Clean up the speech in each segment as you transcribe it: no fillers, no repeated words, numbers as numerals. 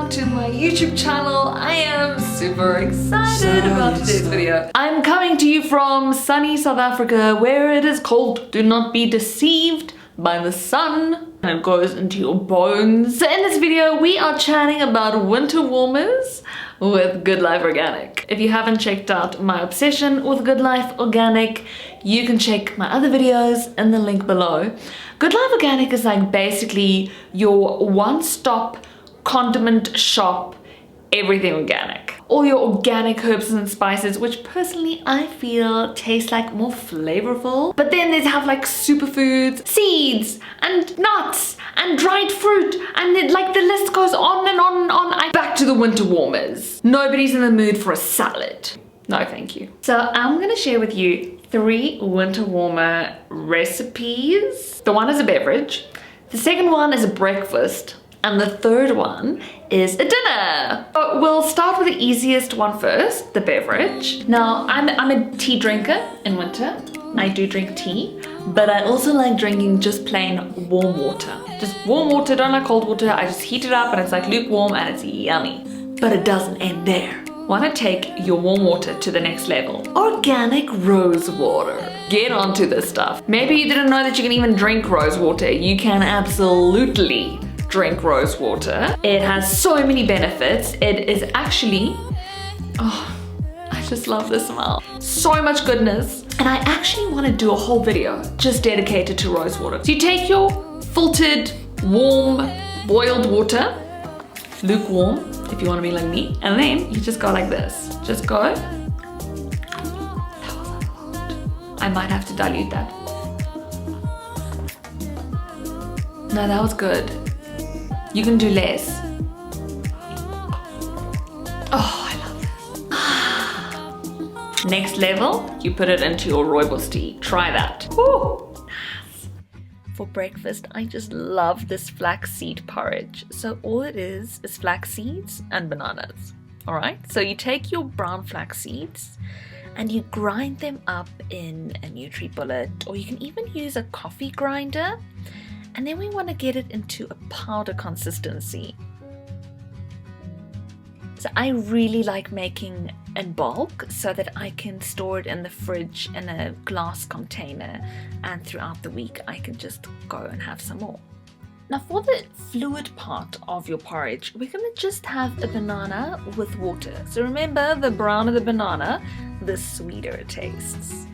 welcome to my YouTube channel. I am super excited about today's video. I'm coming to you from sunny South Africa where it is cold. Do not be deceived by the sun and it goes into your bones. So in this video we are chatting about winter warmers with Good Life Organic. If you haven't checked out my obsession with Good Life Organic, you can check my other videos in the link below. Good Life Organic is like basically your one-stop condiment shop, everything organic. All your organic herbs and spices, which personally I feel taste like more flavorful. But then they have like superfoods, seeds, and nuts, and dried fruit, and it, like the list goes on and on and on. Back to the winter warmers. Nobody's in the mood for a salad. No, thank you. So I'm gonna share with you 3 winter warmer recipes. The one is a beverage, the second one is a breakfast, and the third one is a dinner. So we'll start with the easiest one first, the beverage. Now, I'm a tea drinker in winter. I do drink tea, but I also like drinking just plain warm water. Just warm water, don't like cold water. I just heat it up and it's like lukewarm and it's yummy. But it doesn't end there. Want to take your warm water to the next level. Organic rose water. Get onto this stuff. Maybe you didn't know that you can even drink rose water. You can absolutely drink rose water. It has so many benefits. It is actually, oh, I just love the smell. So much goodness. And I actually want to do a whole video just dedicated to rose water. So you take your filtered, warm, boiled water, lukewarm, if you want to be like me, and then you just go like this. Just go. I might have to dilute that. No, that was good. You can do less. Oh, I love this. Next level, you put it into your rooibos tea. Try that. Woo. For breakfast, I just love this flaxseed porridge. So all it is flax seeds and bananas. All right, so you take your brown flax seeds and you grind them up in a NutriBullet, or you can even use a coffee grinder. And then we want to get it into a powder consistency. So I really like making in bulk so that I can store it in the fridge in a glass container, and throughout the week I can just go and have some more. Now for the fluid part of your porridge, we're going to just have a banana with water. So remember, the browner the banana, the sweeter it tastes.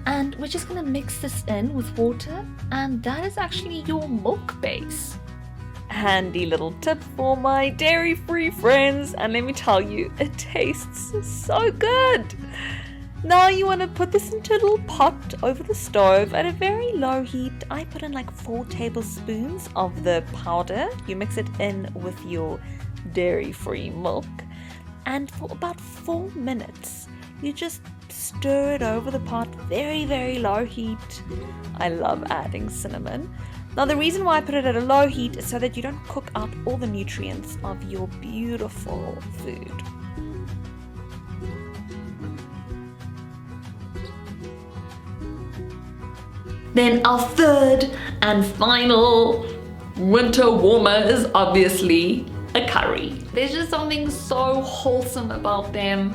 And we're just going to mix this in with water, and that is actually your milk base. Handy little tip for my dairy-free friends, and let me tell you, it tastes so good. Now you want to put this into a little pot over the stove at a very low heat. I put in like 4 tablespoons of the powder. You mix it in with your dairy-free milk, and for about 4 minutes you just stir it over the pot, very, very low heat. I love adding cinnamon. Now the reason why I put it at a low heat is so that you don't cook out all the nutrients of your beautiful food. Then our third and final winter warmer is obviously a curry. There's just something so wholesome about them,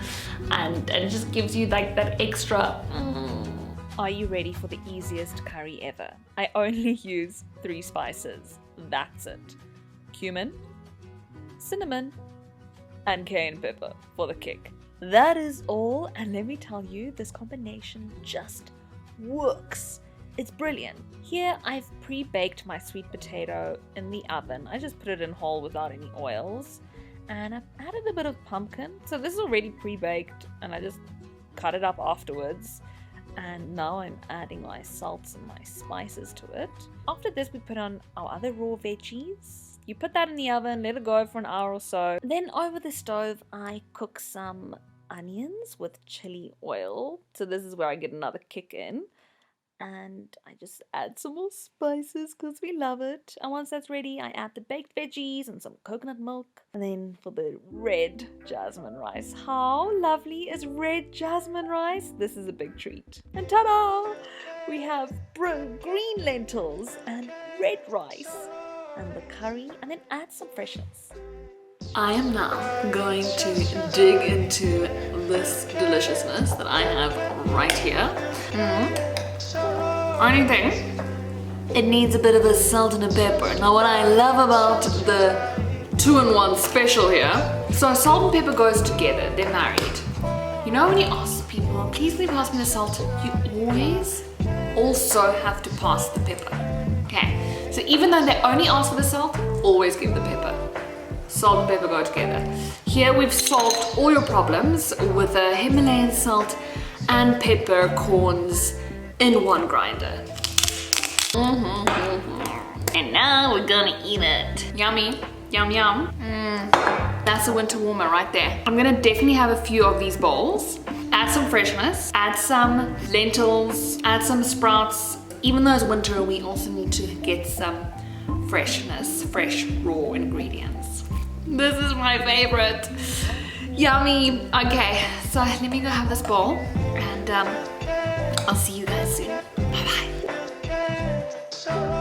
and it just gives you like that extra. Are you ready for the easiest curry ever? I only use 3 spices. That's it. Cumin, cinnamon, and cayenne pepper for the kick. That is all, and let me tell you, this combination just works. It's brilliant. Here I've pre-baked my sweet potato in the oven. I just put it in whole without any oils. And I've added a bit of pumpkin. So this is already pre-baked and I just cut it up afterwards. And now I'm adding my salts and my spices to it. After this, we put on our other raw veggies. You put that in the oven, let it go for an hour or so. Then over the stove, I cook some onions with chili oil. So this is where I get another kick in. And I just add some more spices because we love it. And once that's ready, I add the baked veggies and some coconut milk. And then for the red jasmine rice. How lovely is red jasmine rice? This is a big treat. And ta-da! We have green lentils and red rice and the curry, and then add some freshness. I am now going to dig into this deliciousness that I have right here. Only thing, it needs a bit of a salt and a pepper. Now what I love about the 2-in-1 special here, so salt and pepper goes together, they're married. You know when you ask people, please pass me the salt, you always also have to pass the pepper. Okay, so even though they only ask for the salt, always give the pepper. Salt and pepper go together. Here we've solved all your problems with a Himalayan salt and peppercorns in one grinder. And now we're gonna eat it. Yummy, yum yum. That's a winter warmer right there. I'm gonna definitely have a few of these bowls. Add some freshness, add some lentils, add some sprouts. Even though it's winter, we also need to get some freshness, fresh raw ingredients. This is my favorite. Yummy. Okay, so let me go have this bowl and I'll see you guys soon. Bye bye.